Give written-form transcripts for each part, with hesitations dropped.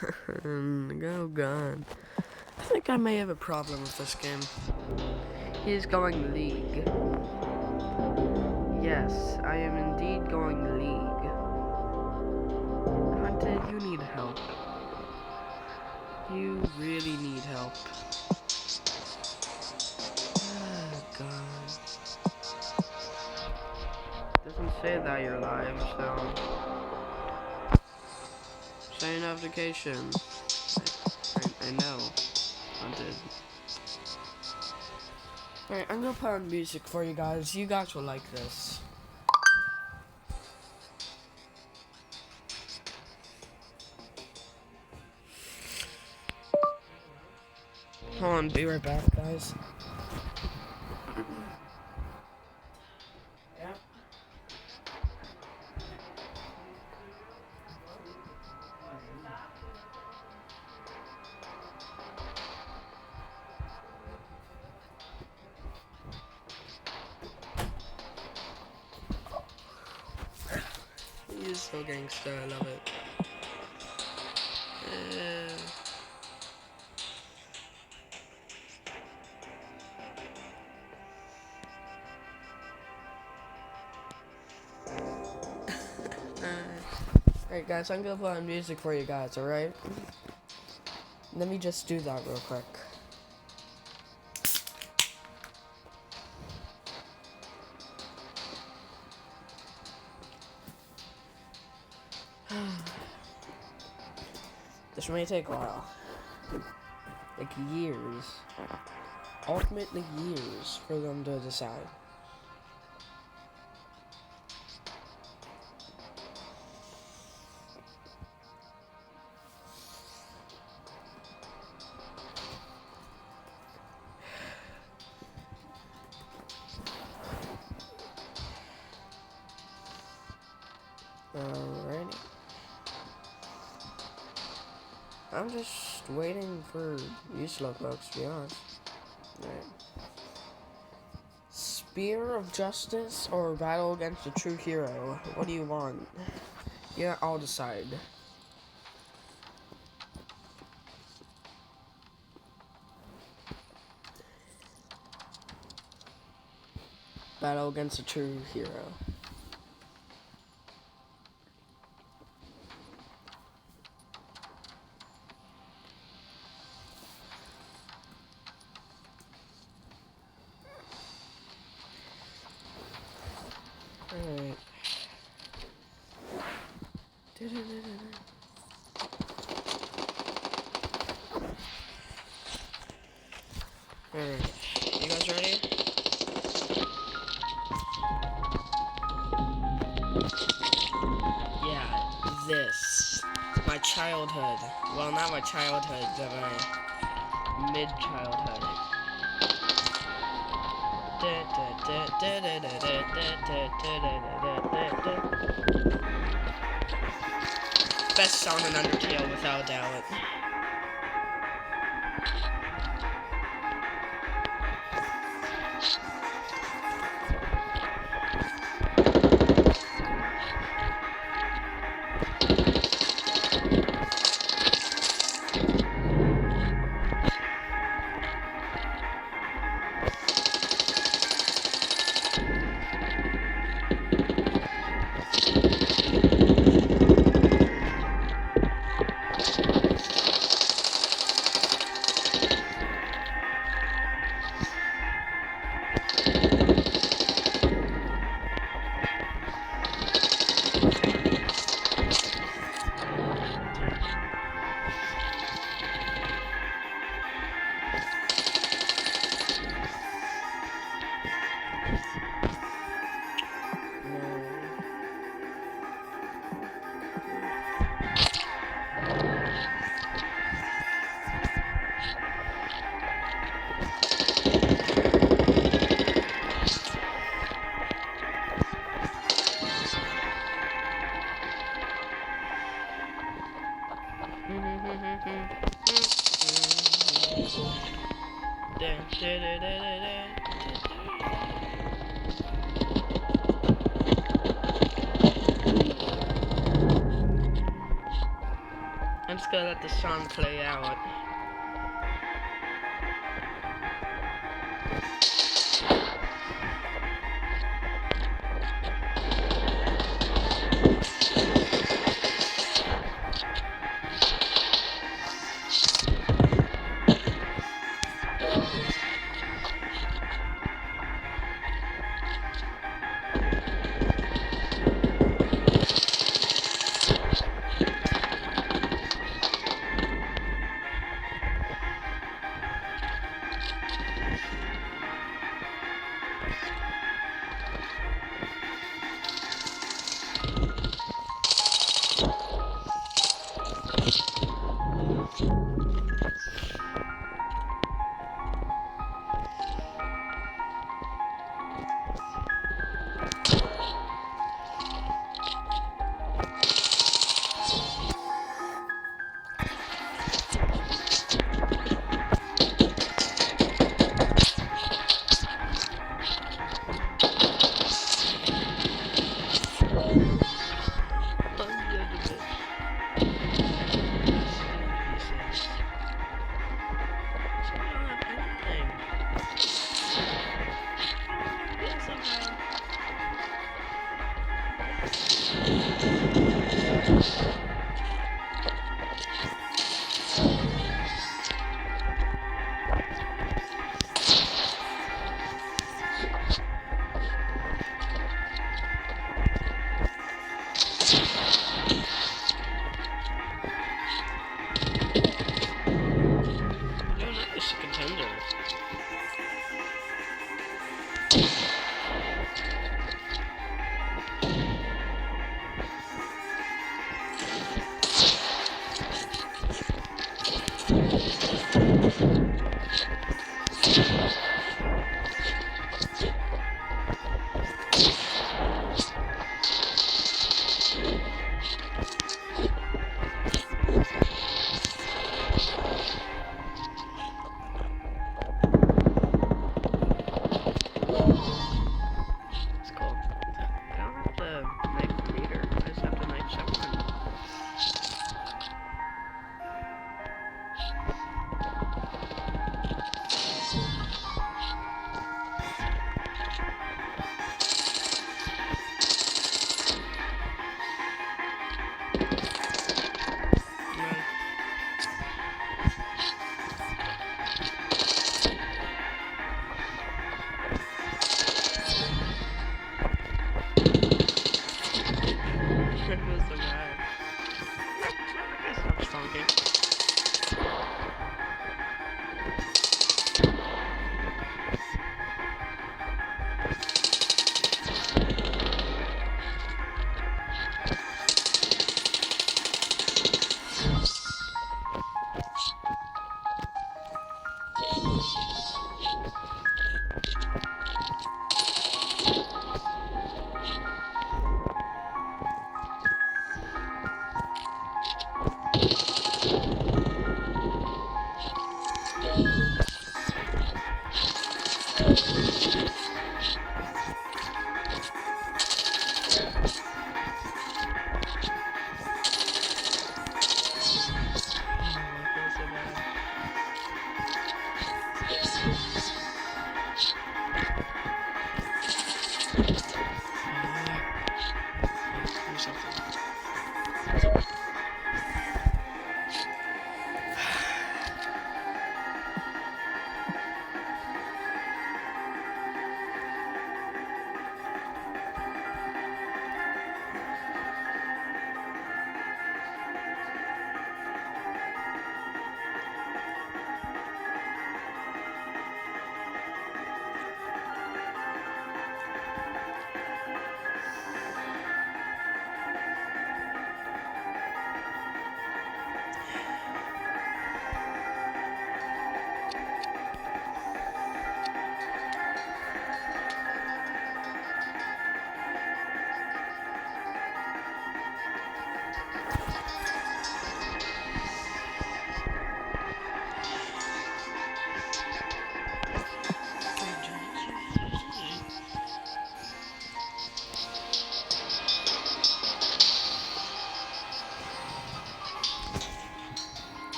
Oh god. I think I may have a problem with this game. He's going league. Yes, I am indeed going league. Hunted, you need help. You really need help. Oh god. Doesn't say that you're live, so... Say notification. I know. Hunted. Alright, I'm gonna put on music for you guys. You guys will like this. Hold on, be right back, guys. He's so gangster, I love it. Alright guys, I'm gonna put on music for you guys, alright? Let me just do that real quick. This may take a while. Like years. Ultimately years for them to decide. Alrighty. I'm just waiting for you slowpokes, to be honest. Right. Spear of Justice or Battle Against a True Hero? What do you want? Yeah, I'll decide. Battle Against a True Hero. Alright. Alright. You guys ready? Yeah, this. My childhood. Well, not my childhood, but my mid-childhood. Best song in Undertale, without doubt. just gonna let the song play out.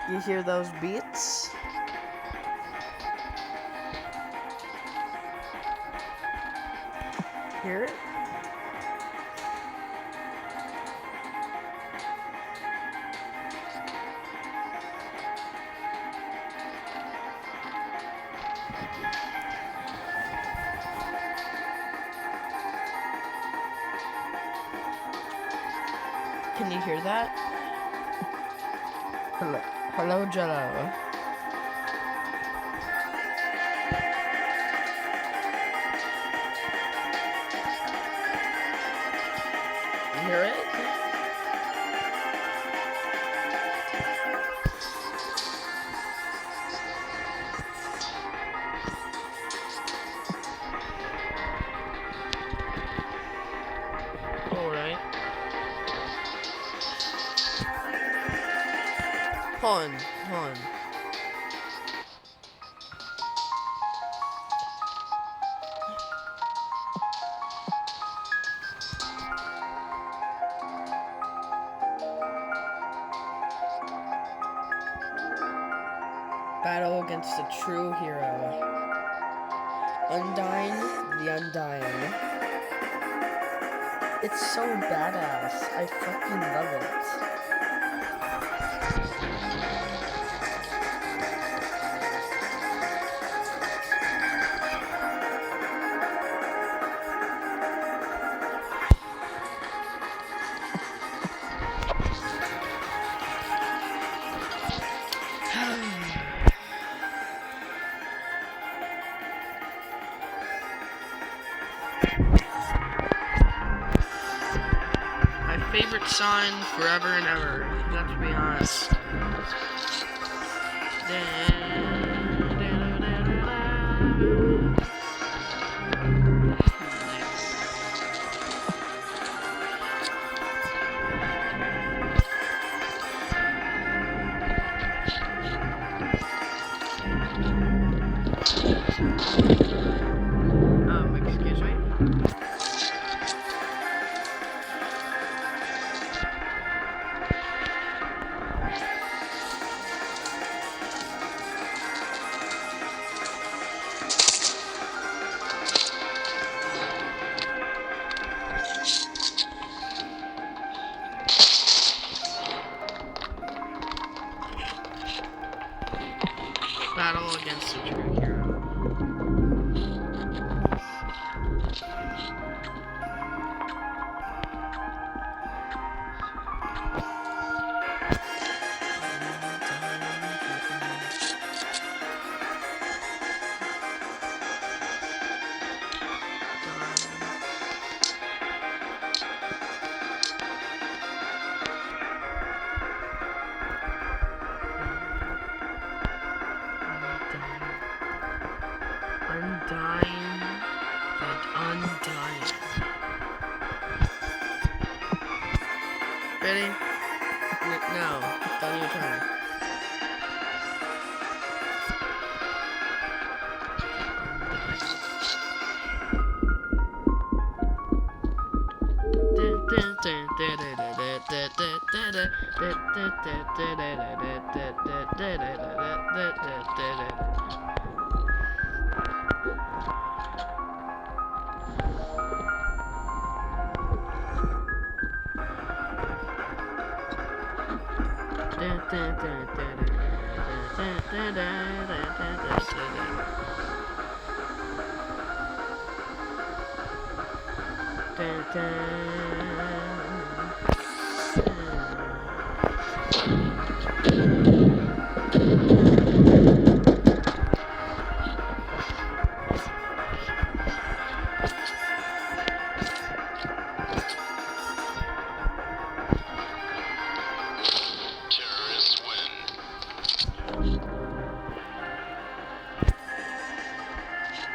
You hear those beats? Hear it? Can you hear that? Hello, Jello. You hear it? Alright. Hold on. Battle against the true hero. Undyne, the Undying. It's so badass. I fucking love it. My favorite sign forever and ever. Got to be honest. Excuse me. Battle against the true hero. Undyne, but Undying. Ready? No, done your turn.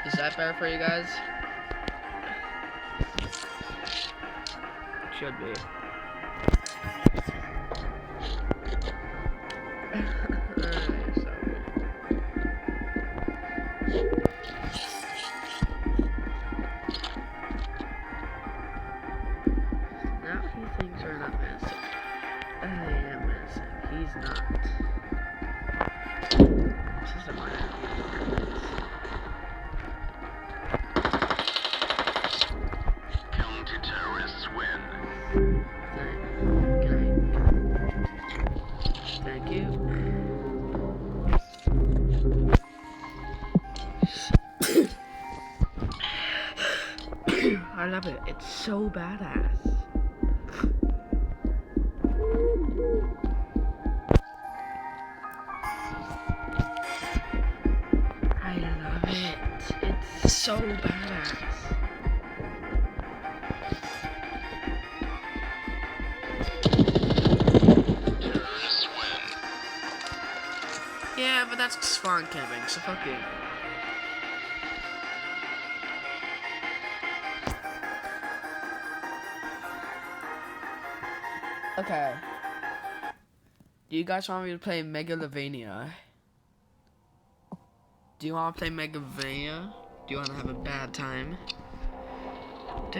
Is that fair for you guys? Should be. Alright, so. Now he thinks we're not missing. I am missing. He's not. This isn't my idea. Counter-terrorists win. Thank you. I love it. It's so badass. I love it. It's so badass. Terrorists win. Yeah, but that's spawn camping, so fuck you. Okay. Do you guys want me to play Megalovania? Do you want to play Megalovania? Do you want to have a bad time? I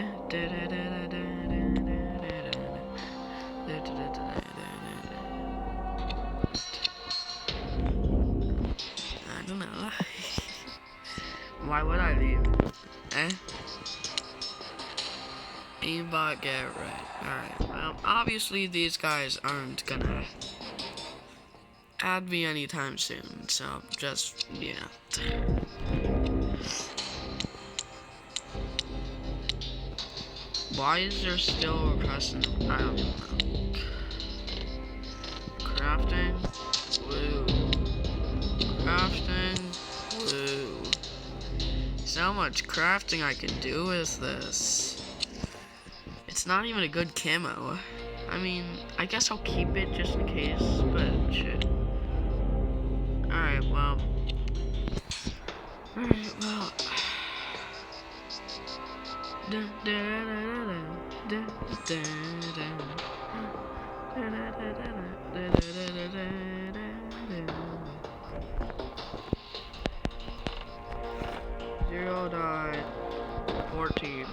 don't know. Why would I leave? Aimbot, get it right. Alright, well, obviously these guys aren't gonna add me anytime soon, so just, yeah. Why is there still a request? I don't even know. Crafting? Woo. Crafting? Woo. So much crafting I can do with this. It's not even a good camo. I mean, I guess I'll keep it just in case, but shit. Alright, well. Zero died. 14.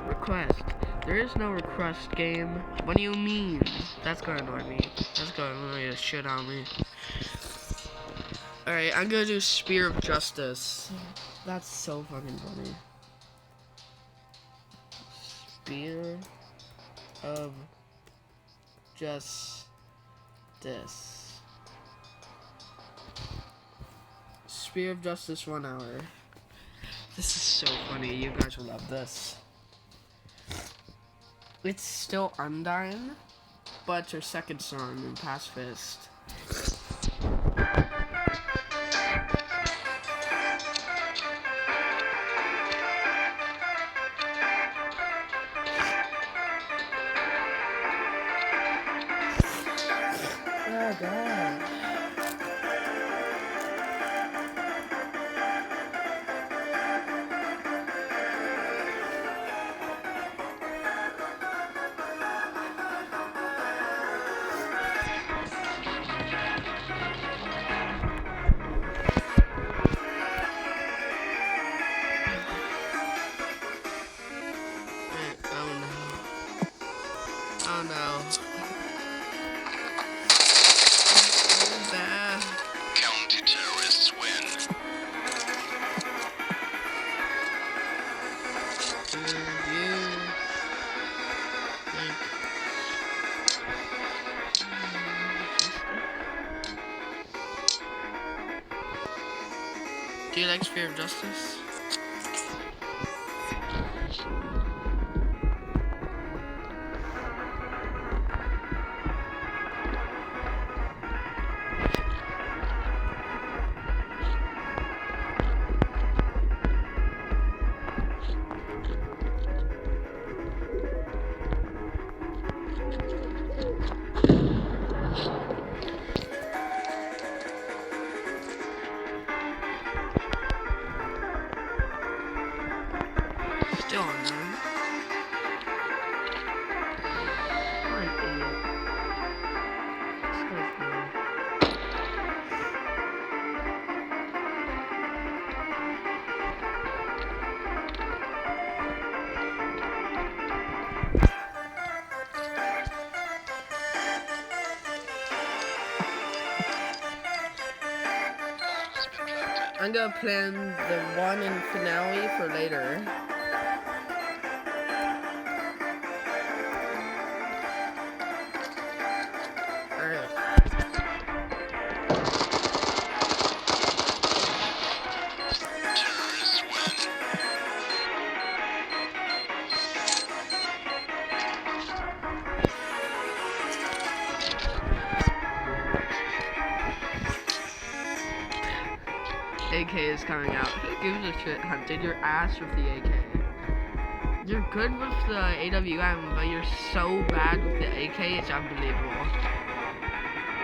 Request. There is no request game. What do you mean? That's gonna annoy me. That's gonna annoy the shit out of me. Alright, I'm gonna do Spear of Justice. That's so fucking funny. Spear of Justice. Spear of Justice 1 hour. This is so funny. You guys will love this. It's still Undyne, but it's her second song in Pacifist. Oh god. Oh no. So bad. Counter-terrorists win. Do you like Spear of Justice? still on there. What an idiot. This guy's dumb. I'm gonna plan the one in finale for later. Alright. Terrorists win. AK is coming out. Who gives a shit? Hunted your ass with the AK. You're good with the AWM, but you're so bad with the AK, it's unbelievable.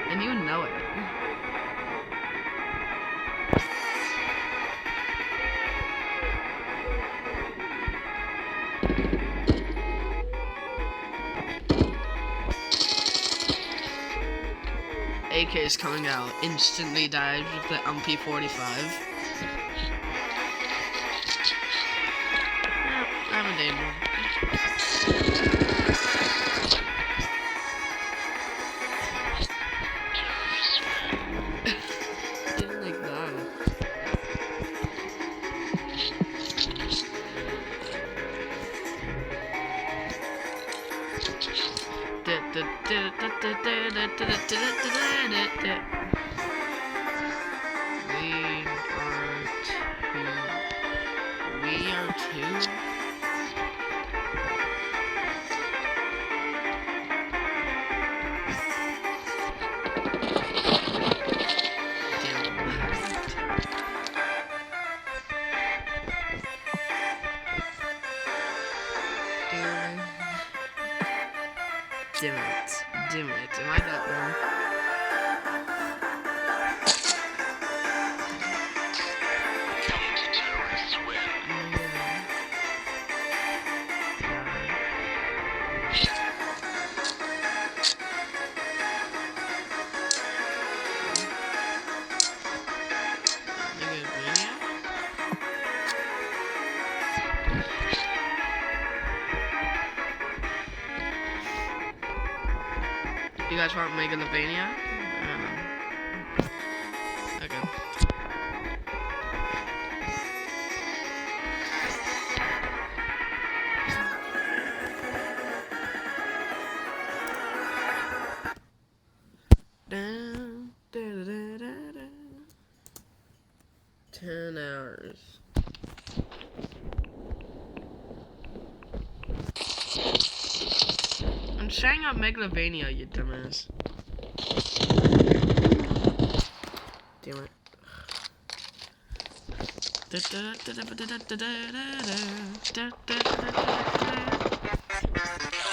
And you know it. AK is coming out. Instantly dives with the MP45. I'm in danger. Terrorists win. Didn't like that. We are two. Damn it. Am I that one? Counter-terrorists win. You guys want Megalovania? Okay. Dun, da, da, da, da, da. 10 hours. I'm setting up Megalovania, you dumbass. Damn it.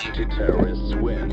Counter-terrorists win.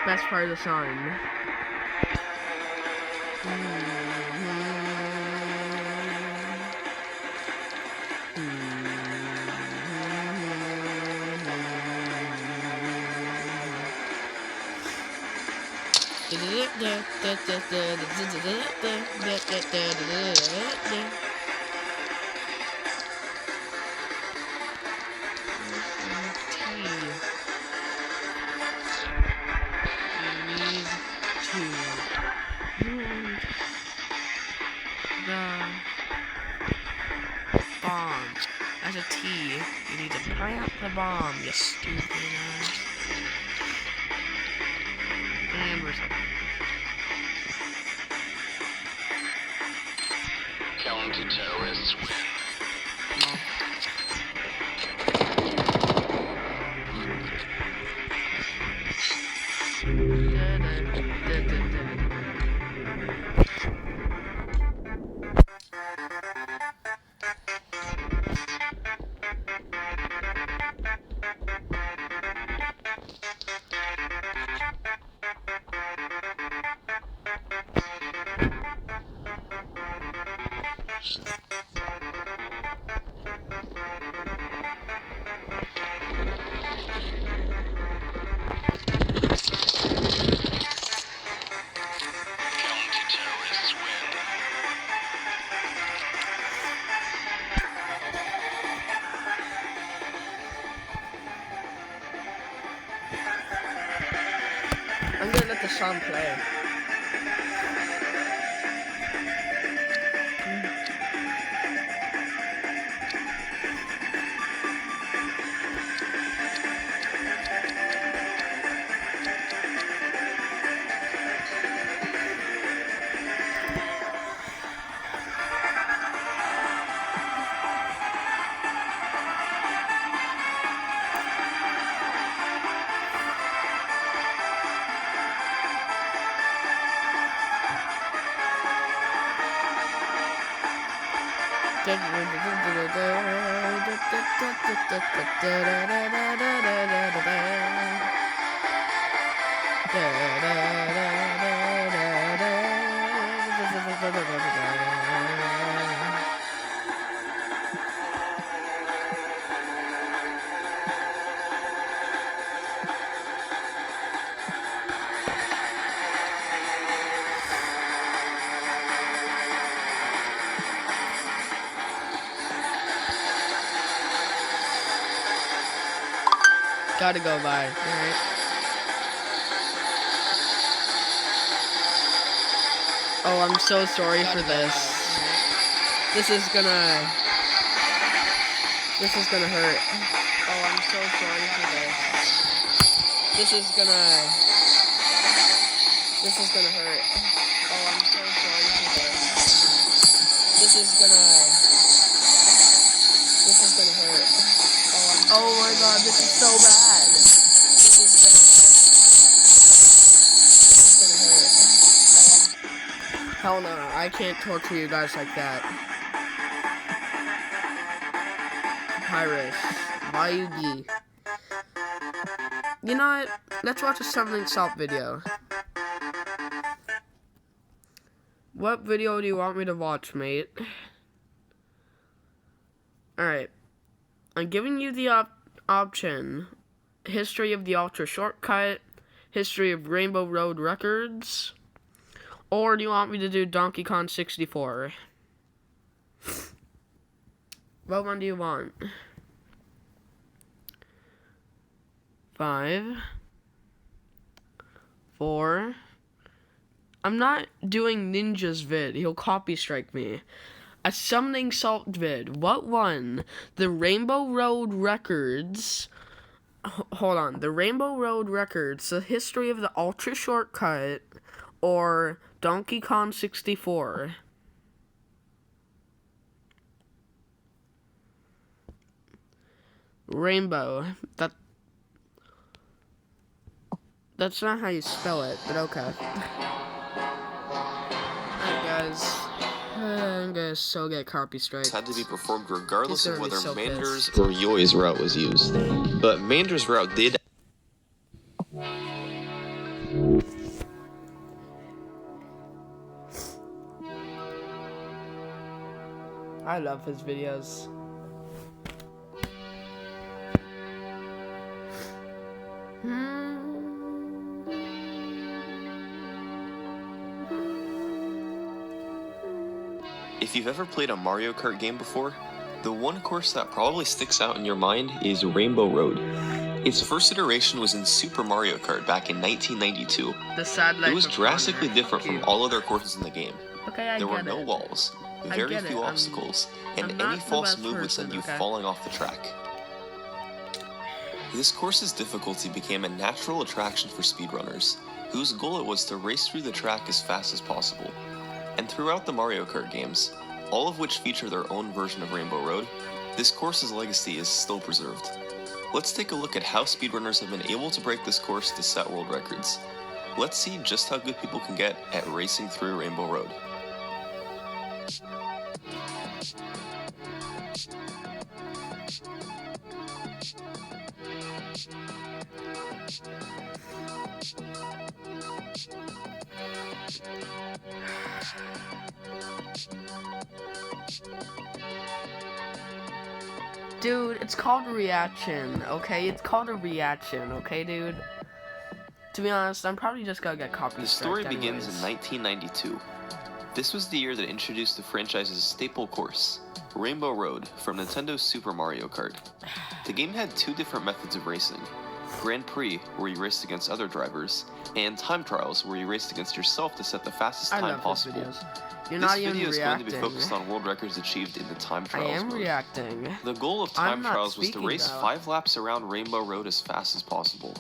Best part of the song. Bomb. As a T, you need to plant the bomb, you stupid ass. And reset. Counter-terrorists win. Counter-terrorists win. I'm gonna let the song play. Gotta go by. Alright. Oh, I'm so sorry for this. This is gonna hurt. Oh, I'm so sorry for this. This is gonna hurt. Oh, I'm so sorry for this. This is gonna hurt. Oh my god, this is so bad. This is gonna hurt. Hell no, I can't torture you guys like that. Pyrus, Bayugi. You know what? Let's watch a Something Salt video. What video do you want me to watch, mate? Alright. I'm giving you the option. History of the Ultra Shortcut. History of Rainbow Road Records. Or do you want me to do Donkey Kong 64? What one do you want? 5, 4. I'm not doing Ninja's vid. He'll copy strike me. A Summoning Salt vid. What one? The Rainbow Road Records. Hold on. The Rainbow Road Records. The History of the Ultra Shortcut. Or Donkey Kong 64. Rainbow. That's not how you spell it, but okay. Alright guys. I'm gonna so get copy strike. Had to be performed regardless of whether so Mander's or Yoi's route was used. But Mander's route did. I love his videos. If you've ever played a Mario Kart game before, the one course that probably sticks out in your mind is Rainbow Road. Its first iteration was in Super Mario Kart back in 1992. The sad life It was of drastically Connor. different from all other courses in the game. Okay, I There were get no it. walls, I very get it. few I'm obstacles, and not any the false best move would send person, you okay? falling off the track. This course's difficulty became a natural attraction for speedrunners, whose goal it was to race through the track as fast as possible. And throughout the Mario Kart games, all of which feature their own version of Rainbow Road, this course's legacy is still preserved. Let's take a look at how speedrunners have been able to break this course to set world records. Let's see just how good people can get at racing through Rainbow Road. Dude, it's called a reaction, okay? It's called a reaction, okay, dude? To be honest, I'm probably just gonna get copy The story striked begins in anyways. 1992. This was the year that introduced the franchise's staple course, Rainbow Road, from Nintendo's Super Mario Kart. The game had two different methods of racing: Grand Prix, where you raced against other drivers, and Time Trials, where you raced against yourself to set the fastest I time love possible. these videos. You're This not even video is going to be reacting. focused on world records achieved in the Time I Trials am mode. reacting. The goal of I'm Time not Trials was to speaking, race though. 5 laps around Rainbow Road as fast as possible.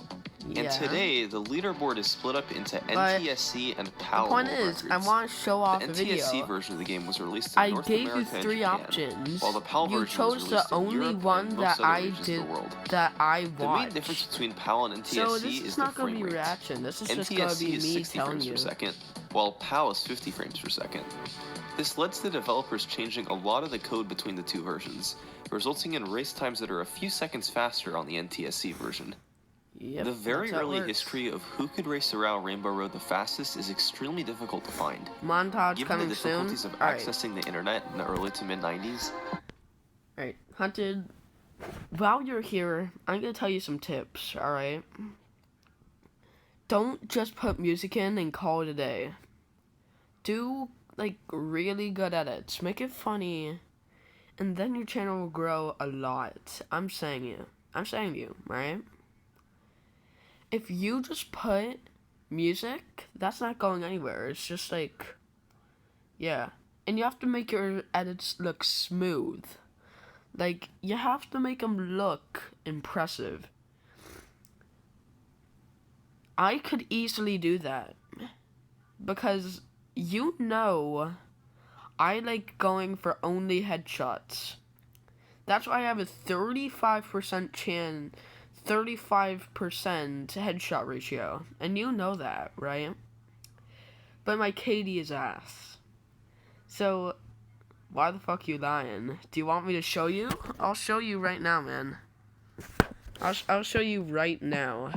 Yeah. And today, the leaderboard is split up into NTSC and PAL The point world is, I records. want to show off The the NTSC video. version of the game was released in I North gave America you and 3 Japan, options. while the PAL You version chose was the released in only Europe one and that most other I regions of did the world. that I The watched. main difference between PAL and NTSC So this is is the not gonna frame be rate. reaction. This is just gonna NTSC be is me 60 telling frames you. per second, while PAL is 50 frames per second. This led to the developers changing a lot of the code between the two versions, resulting in race times that are a few seconds faster on the NTSC version. Yep, The very that's how it early works. history of who could race around Rainbow Road the fastest is extremely difficult to find. Montage Given the coming soon. difficulties of Alright, accessing the internet in the early to mid-90s, alright, Hunted. While you're here, I'm gonna tell you some tips. All right. Don't just put music in and call it a day. Do like really good edits. Make it funny, and then your channel will grow a lot. I'm saying you, right? If you just put music, that's not going anywhere. It's just like, yeah. And you have to make your edits look smooth. Like, you have to make them look impressive. I could easily do that. Because, you know, I like going for only headshots. That's why I have a 35% 35% headshot ratio. And you know that, right? But my KD is ass. So, why the fuck you lying? Do you want me to show you? I'll show you right now, man. I'll show you right now.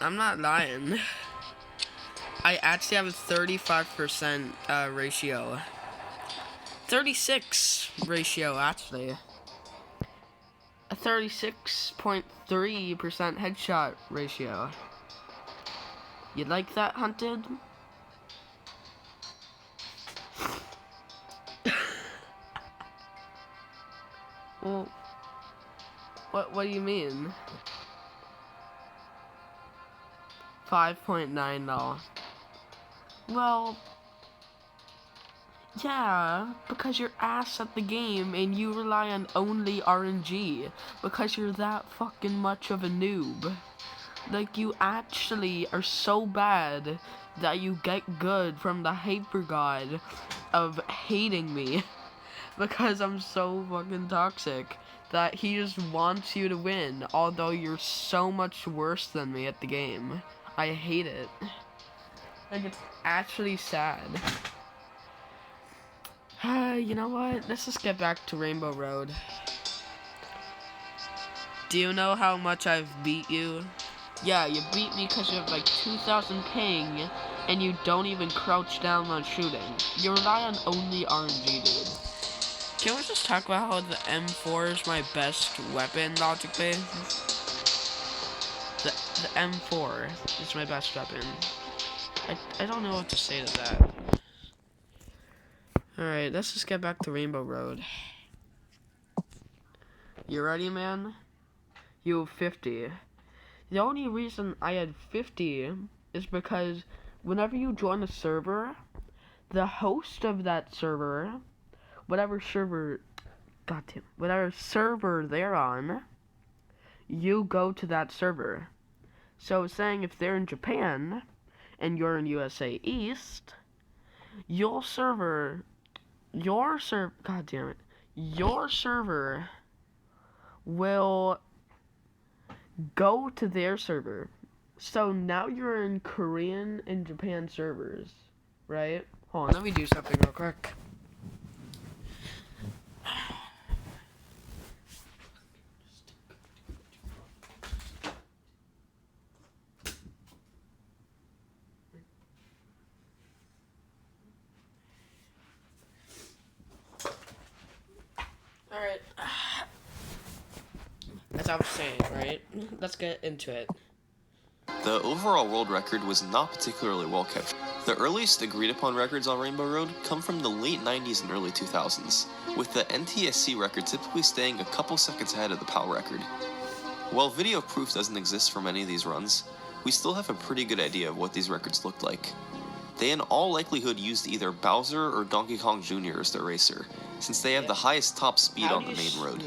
I'm not lying. I actually have a 35% ratio. 36 ratio, actually. A 36.3% headshot ratio. You like that, Hunted? Well, what do you mean? 5.9 though. Well, yeah, because you're ass at the game and you rely on only RNG because you're that fucking much of a noob. Like, you actually are so bad that you get good from the hyper god of hating me because I'm so fucking toxic that he just wants you to win, although you're so much worse than me at the game. I hate it. Like, it's actually sad. You know what? Let's just get back to Rainbow Road. Do you know how much I've beat you? Yeah, you beat me because you have like 2,000 ping, and you don't even crouch down when shooting. You rely on only RNG, dude. Can we just talk about how the M4 is my best weapon, logically? The M4 is my best weapon. I don't know what to say to that. Alright, let's just get back to Rainbow Road. You ready, man? You have 50. The only reason I had 50 is because whenever you join a server, the host of that server, whatever server they're on, you go to that server. So saying if they're in Japan and you're in USA East, your server will go to their server. So now you're in Korean and Japan servers, right? Hold on, let me do something real quick. Alright. As I was saying, right? Let's get into it. The overall world record was not particularly well kept. The earliest agreed upon records on Rainbow Road come from the late 90s and early 2000s, with the NTSC record typically staying a couple seconds ahead of the PAL record. While video proof doesn't exist for many of these runs, we still have a pretty good idea of what these records looked like. They in all likelihood used either Bowser or Donkey Kong Jr. as their racer, since they have the highest top speed on the main road.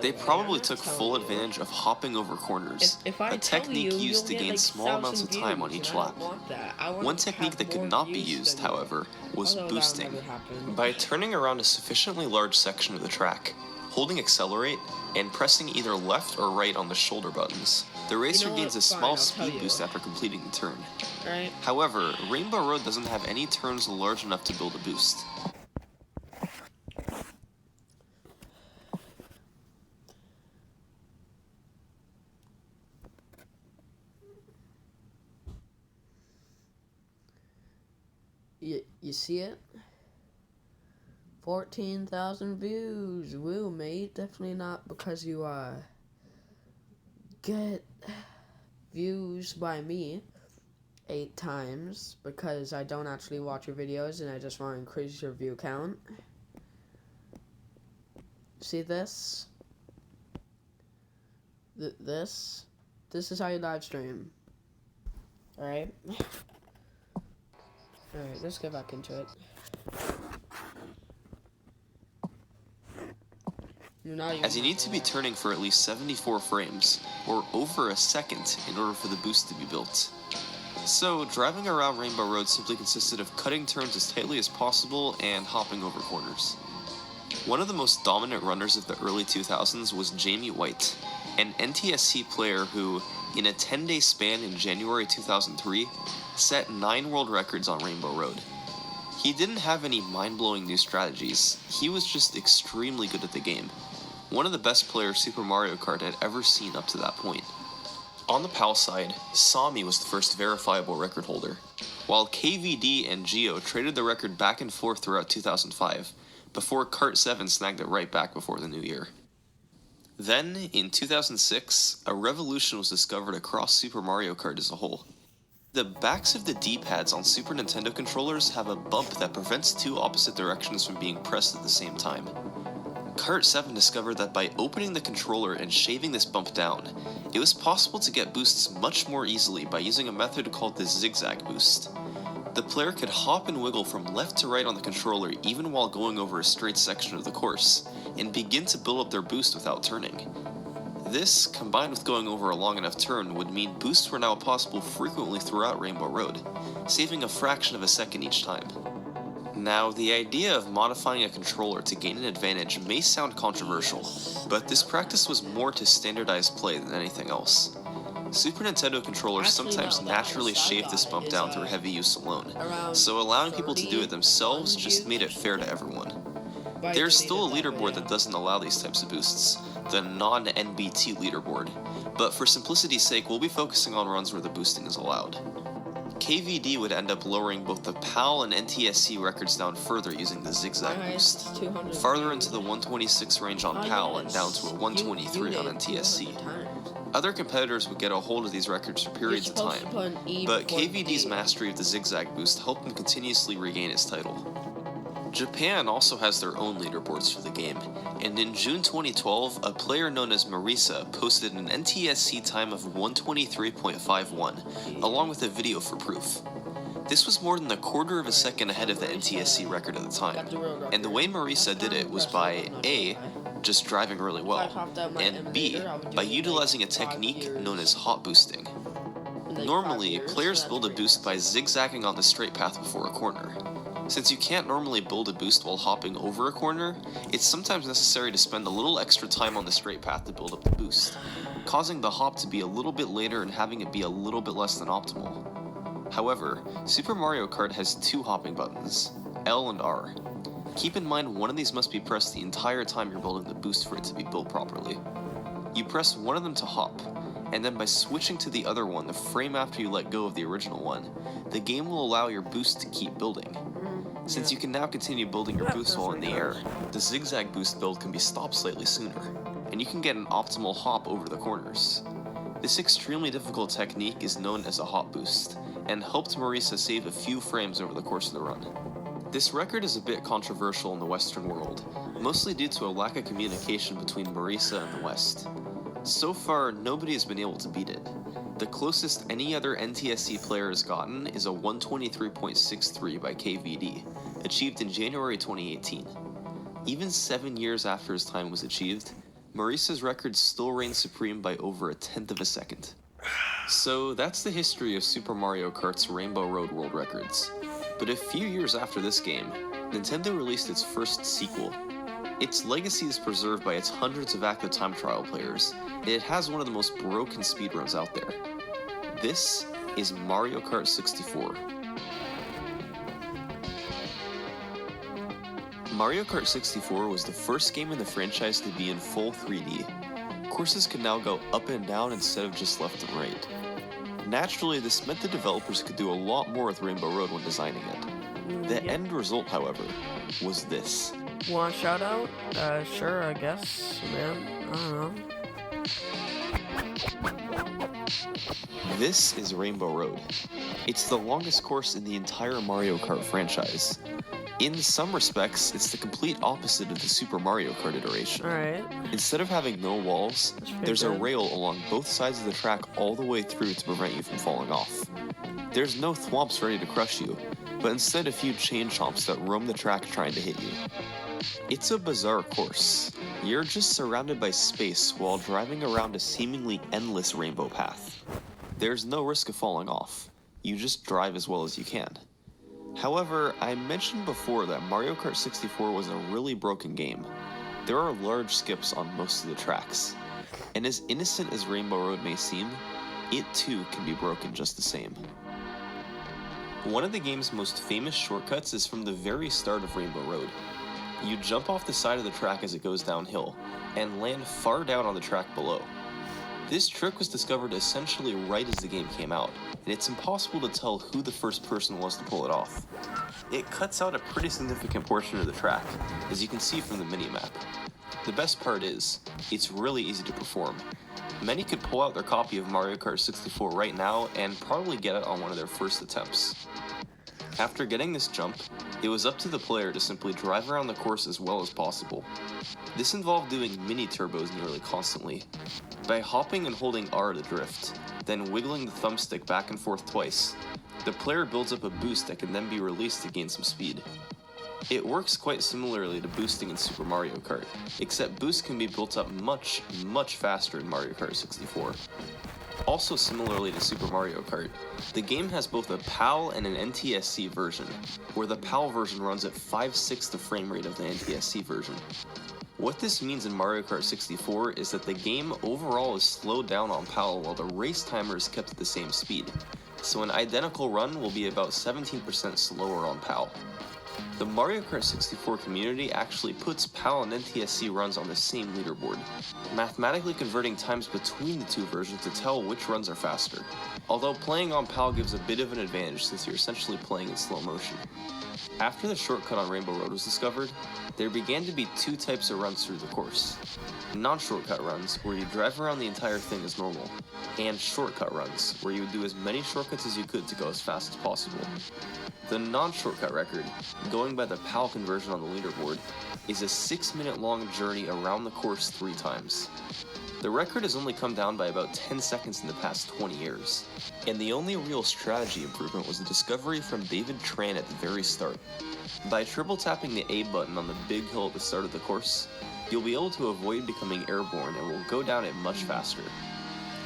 They probably took full advantage of hopping over corners, a technique used to gain small amounts of time on each lap. One technique that could not be used, however, was boosting. By turning around a sufficiently large section of the track, holding accelerate, and pressing either left or right on the shoulder buttons, the racer gains a small speed boost after completing the turn. Right. However, Rainbow Road doesn't have any turns large enough to build a boost. You see it? 14,000 views. Woo, mate. Definitely not because you get views by me 8 times, because I don't actually watch your videos and I just want to increase your view count. See this? This is how you live stream. Alright? Alright, let's get back into it. As you need to be turning for at least 74 frames, or over a second, in order for the boost to be built. So, driving around Rainbow Road simply consisted of cutting turns as tightly as possible and hopping over corners. One of the most dominant runners of the early 2000s was Jamie White, an NTSC player who, in a 10-day span in January 2003, set 9 world records on Rainbow Road. He didn't have any mind-blowing new strategies, he was just extremely good at the game. One of the best players Super Mario Kart had ever seen up to that point. On the PAL side, Sami was the first verifiable record holder, while KVD and Geo traded the record back and forth throughout 2005, before Kart 7 snagged it right back before the new year. Then, in 2006, a revolution was discovered across Super Mario Kart as a whole. The backs of the D-pads on Super Nintendo controllers have a bump that prevents 2 opposite directions from being pressed at the same time. Kart 7 discovered that by opening the controller and shaving this bump down, it was possible to get boosts much more easily by using a method called the zigzag boost. The player could hop and wiggle from left to right on the controller even while going over a straight section of the course, and begin to build up their boost without turning. This, combined with going over a long enough turn, would mean boosts were now possible frequently throughout Rainbow Road, saving a fraction of a second each time. Now, the idea of modifying a controller to gain an advantage may sound controversial, but this practice was more to standardize play than anything else. Super Nintendo controllers sometimes naturally shave this bump down through heavy use alone, so allowing people to do it themselves just made it fair to everyone. There's still a leaderboard that doesn't allow these types of boosts, the non-NBT leaderboard, but for simplicity's sake we'll be focusing on runs where the boosting is allowed. KVD would end up lowering both the PAL and NTSC records down further using the zigzag boost, farther into the 126 range on PAL and down to a 123 on NTSC. Other competitors would get a hold of these records for periods of time, but KVD's mastery of the zigzag boost helped him continuously regain his title. Japan also has their own leaderboards for the game, and in June 2012, a player known as Marisa posted an NTSC time of 123.51, along with a video for proof. This was more than a quarter of a second ahead of the NTSC record at the time, and the way Marisa did it was by A, just driving really well, and B, by utilizing a technique known as hot boosting. Normally, players build a boost by zigzagging on the straight path before a corner. Since you can't normally build a boost while hopping over a corner, it's sometimes necessary to spend a little extra time on the straight path to build up the boost, causing the hop to be a little bit later and having it be a little bit less than optimal. However, Super Mario Kart has two hopping buttons, L and R. Keep in mind one of these must be pressed the entire time you're building the boost for it to be built properly. You press one of them to hop, and then by switching to the other one the frame after you let go of the original one, the game will allow your boost to keep building. Since you can now continue building your boost while in the air, the zigzag boost build can be stopped slightly sooner, and you can get an optimal hop over the corners. This extremely difficult technique is known as a hop boost, and helped Marisa save a few frames over the course of the run. This record is a bit controversial in the Western world, mostly due to a lack of communication between Marisa and the West. So far, nobody has been able to beat it. The closest any other NTSC player has gotten is a 123.63 by KVD, achieved in January 2018. Even 7 years after his time was achieved, Marisa's record still reigns supreme by over a tenth of a second. So that's the history of Super Mario Kart's Rainbow Road World Records. But a few years after this game, Nintendo released its first sequel. Its legacy is preserved by its hundreds of active time trial players, and it has one of the most broken speedruns out there. This is Mario Kart 64. Mario Kart 64 was the first game in the franchise to be in full 3D. Courses could now go up and down instead of just left and right. Naturally, this meant the developers could do a lot more with Rainbow Road when designing it. The end result, however, was this. Want a shout out? Sure, I guess, man. I don't know. This is Rainbow Road. It's the longest course in the entire Mario Kart franchise. In some respects, it's the complete opposite of the Super Mario Kart iteration. Alright. Instead of having no walls, there's a good. rail along both sides of the track all the way through to prevent you from falling off. There's no thwomps ready to crush you, but instead a few chain chomps that roam the track trying to hit you. It's a bizarre course. You're just surrounded by space while driving around a seemingly endless rainbow path. There's no risk of falling off. You just drive as well as you can. However, I mentioned before that Mario Kart 64 was a really broken game. There are large skips on most of the tracks, and as innocent as Rainbow Road may seem, it too can be broken just the same. One of the game's most famous shortcuts is from the very start of Rainbow Road. You jump off the side of the track as it goes downhill, and land far down on the track below. This trick was discovered essentially right as the game came out, and it's impossible to tell who the first person was to pull it off. It cuts out a pretty significant portion of the track, as you can see from the minimap. The best part is, it's really easy to perform. Many could pull out their copy of Mario Kart 64 right now and probably get it on one of their first attempts. After getting this jump, it was up to the player to simply drive around the course as well as possible. This involved doing mini turbos nearly constantly. By hopping and holding R to drift, then wiggling the thumbstick back and forth twice, the player builds up a boost that can then be released to gain some speed. It works quite similarly to boosting in Super Mario Kart, except boosts can be built up much, much faster in Mario Kart 64. Also similarly to Super Mario Kart, the game has both a PAL and an NTSC version, where the PAL version runs at 5/6 the frame rate of the NTSC version. What this means in Mario Kart 64 is that the game overall is slowed down on PAL while the race timer is kept at the same speed, so an identical run will be about 17% slower on PAL. The Mario Kart 64 community actually puts PAL and NTSC runs on the same leaderboard, mathematically converting times between the two versions to tell which runs are faster. Although playing on PAL gives a bit of an advantage since you're essentially playing in slow motion. After the shortcut on Rainbow Road was discovered, there began to be two types of runs through the course. Non-shortcut runs, where you drive around the entire thing as normal, and shortcut runs, where you would do as many shortcuts as you could to go as fast as possible. The non-shortcut record, going by the PAL conversion on the leaderboard, is a 6-minute long journey around the course 3 times. The record has only come down by about 10 seconds in the past 20 years, and the only real strategy improvement was the discovery from David Tran at the very start. By triple tapping the A button on the big hill at the start of the course, you'll be able to avoid becoming airborne and will go down it much faster.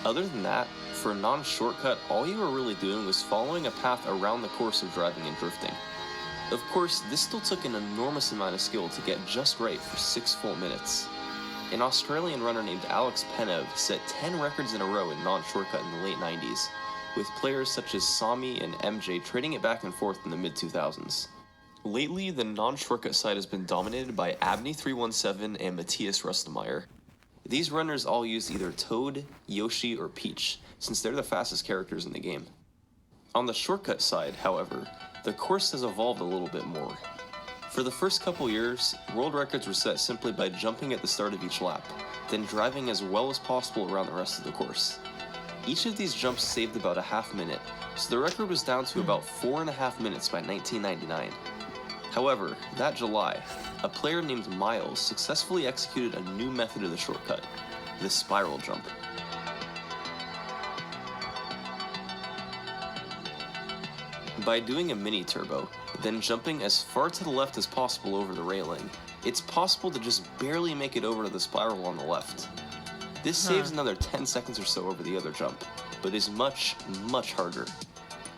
Other than that, for a non-shortcut, all you were really doing was following a path around the course of driving and drifting. Of course, this still took an enormous amount of skill to get just right for 6 full minutes. An Australian runner named Alex Penev set 10 records in a row in non-shortcut in the late 90s, with players such as Sami and MJ trading it back and forth in the mid-2000s. Lately, the non-shortcut side has been dominated by Abney317 and Matthias Rustemeyer. These runners all use either Toad, Yoshi, or Peach, since they're the fastest characters in the game. On the shortcut side, however, the course has evolved a little bit more. For the first couple years, world records were set simply by jumping at the start of each lap, then driving as well as possible around the rest of the course. Each of these jumps saved about a half minute, so the record was down to about 4.5 minutes by 1999. However, that July, a player named Miles successfully executed a new method of the shortcut, the spiral jump. By doing a mini turbo, then jumping as far to the left as possible over the railing, it's possible to just barely make it over to the spiral on the left. This saves another 10 seconds or so over the other jump, but is much, much harder.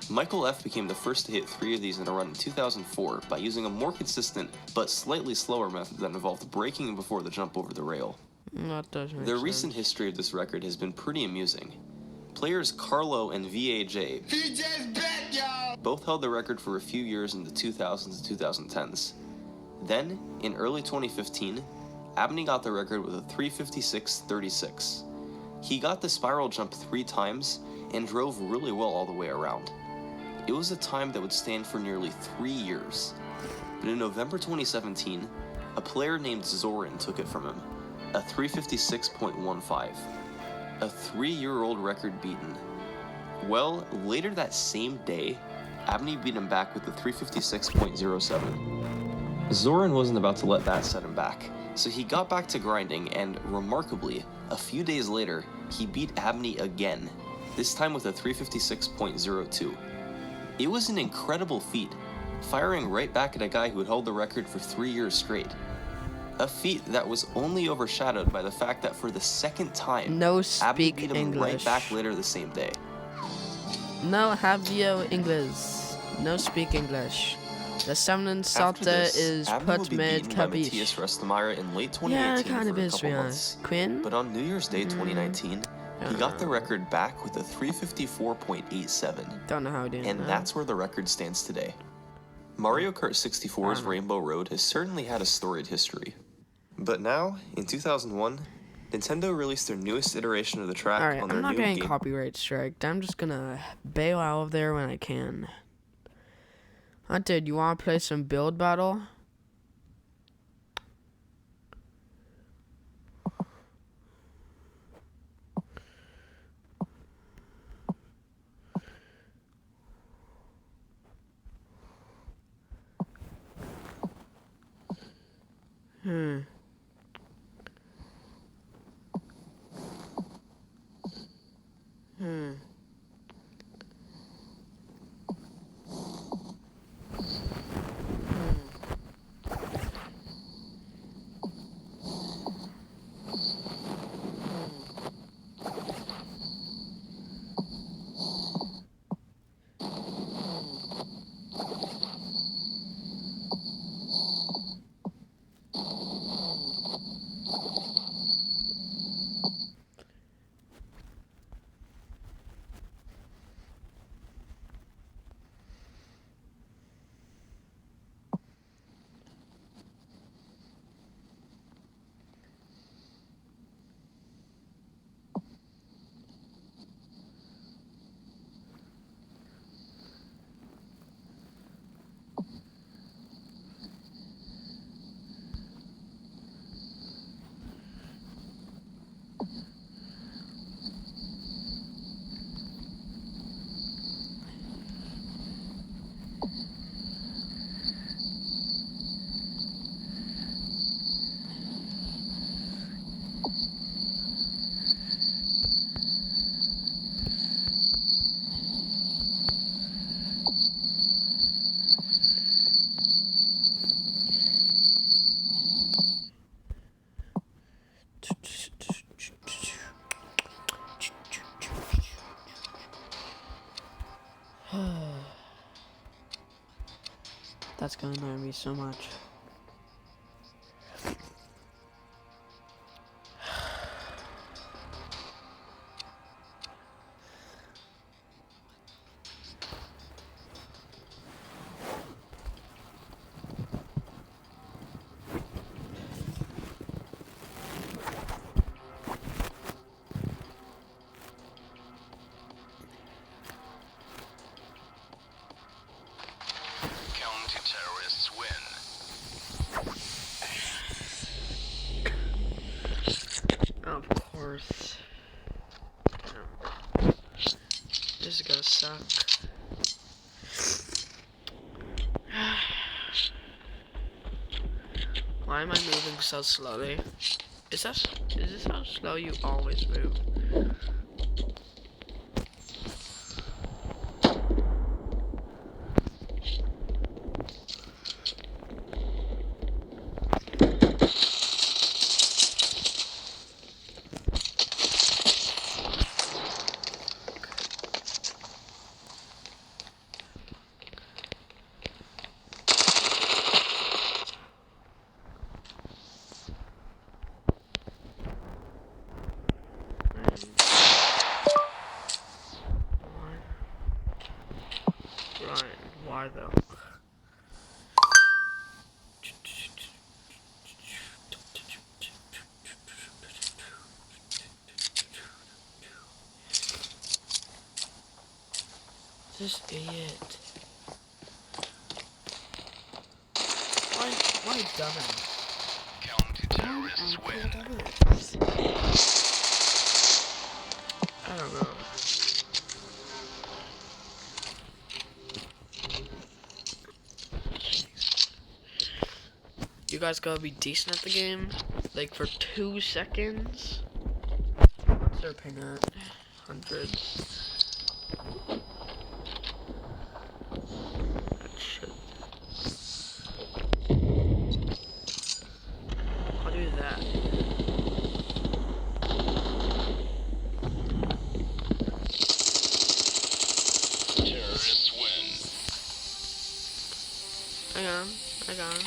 Michael F. became the first to hit 3 of these in a run in 2004 by using a more consistent, but slightly slower method that involved braking before the jump over the rail. That does make The sense. recent history of this record has been pretty amusing. Players Carlo and VAJ both held the record for a few years in the 2000s and 2010s. Then, in early 2015, Abney got the record with a 3:56.36. He got the spiral jump 3 times and drove really well all the way around. It was a time that would stand for nearly 3 years. But in November 2017, a player named Zoran took it from him, a 3:56.15. A 3-year-old record beaten. Well, later that same day, Abney beat him back with the 3:56.07. Zoran wasn't about to let that set him back, so he got back to grinding and, remarkably, a few days later, he beat Abney again, this time with a 3:56.02. It was an incredible feat, firing right back at a guy who had held the record for 3 years straight. A feat that was only overshadowed by the fact that for the second time, No Abney speak beat him English. right back later the same day. No habio English. No speak English. The Summoning After Salta this, is Abney put would be mid beaten by Matthias cabiche. Rustemeyer in late 2018 Yeah, it kind for of a is, couple yeah. months. Quinn? But on New Year's Day 2019, he got the record back with a 3:54.87, Don't know how he did and that. that's where the record stands today. Mario Kart 64's Rainbow Road has certainly had a storied history. But now, in 2001, Nintendo released their newest iteration of the track Alright, on their I'm not new getting game. copyright striked. I'm just gonna bail out of there when I can. Dude, you wanna play some build battle? gonna annoy me so much. Counter-terrorists win. Of course. This is gonna suck. Why am I moving so slowly? Is this how slow you always move? Why though? This idiot. Why dumbass? Counter-terrorists win. I don't know. You guys gotta be decent at the game. Like for 2 seconds. What's their ping at? Hundreds. That shit. I'll do that. Terrorists win. I got him.